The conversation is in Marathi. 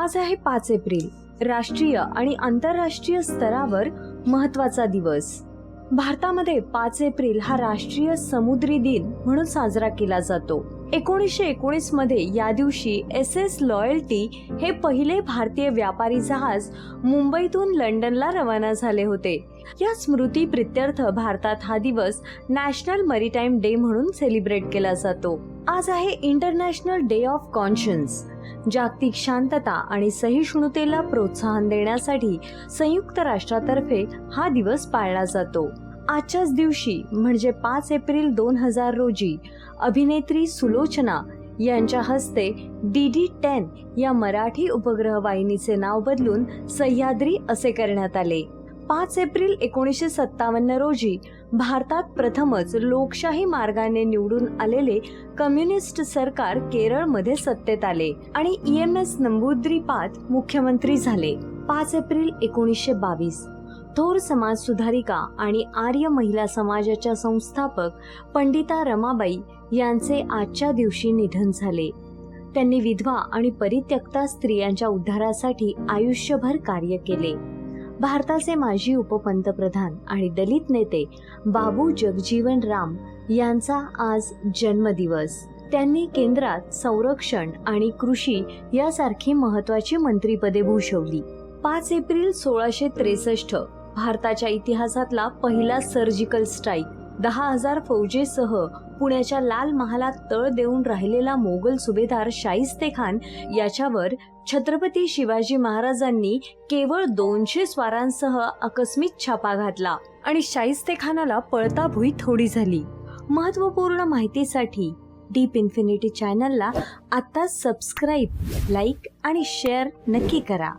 आज आहे 5 एप्रिल, राष्ट्रीय आणि आंतरराष्ट्रीय स्तरावर महत्त्वाचा दिवस. भारतामध्ये 5 एप्रिल हा राष्ट्रीय समुद्री दिन म्हणून साजरा केला जातो. 1919 मध्ये या दिवशी SS लॉयल्टी हे पहिले भारतीय व्यापारी जहाज मुंबईतून लंडनला रवाना झाले होते. या स्मृती प्रित्यर्थ भारतात हा दिवस नॅशनल मरीटाईम डे म्हणून सेलिब्रेट केला जातो. आज आहे इंटरनॅशनल डे ऑफ कॉन्शियन्स. जागतिक शांतता आणि सहिष्णुतेला प्रोत्साहन देण्यासाठी संयुक्त राष्ट्रातर्फे हा दिवस पाळला जातो. आजच्याच दिवशी म्हणजे 5 एप्रिल 2000 रोजी अभिनेत्री सुलोचना यांच्या हस्ते DD-10 या मराठी उपग्रह वाहिनीचे नाव बदलून सह्याद्री असे करण्यात आले. 5 एप्रिल 1957 रोजी भारतात प्रथमच लोकशाही मार्गाने निवडून आलेले कम्युनिस्ट सरकार केरळमध्ये सत्तेत आले आणि EMS नंबूद्रीपाद मुख्यमंत्री झाले. 5 एप्रिल 1922 थोर समाज सुधारिका आणि आर्य महिला समाजाच्या संस्थापक पंडिता रमाबाई यांचे आजच्या दिवशी निधन झाले. त्यांनी विधवा आणि परित्यक्ता स्त्रियांच्या उद्धारासाठी आयुष्यभर कार्य केले. भारताचे माजी उपपंतप्रधान आणि दलित नेते बाबू जगजीवन राम यांचा आज जन्मदिवस. त्यांनी केंद्रात संरक्षण आणि कृषी यासारखी महत्त्वाची मंत्रिपदे भूषवली. 5 एप्रिल 1663 भारताच्या इतिहासातला पहिला सर्जिकल स्ट्राईक. 10,000 फौजेसह पुण्याच्या लाल महालात तळ देऊन राहिलेला मोगल सुभेदार शाहिस्तेखान याच्यावर छत्रपती शिवाजी महाराजांनी केवळ 200 स्वारांसह आकस्मिक छापा घातला आणि शाहिस्तेखानाला पळता भुई थोडी झाली. महत्त्वपूर्ण माहितीसाठी डीप इन्फिनिटी चॅनलला आता सबस्क्राईब, लाईक आणि शेअर नक्की करा.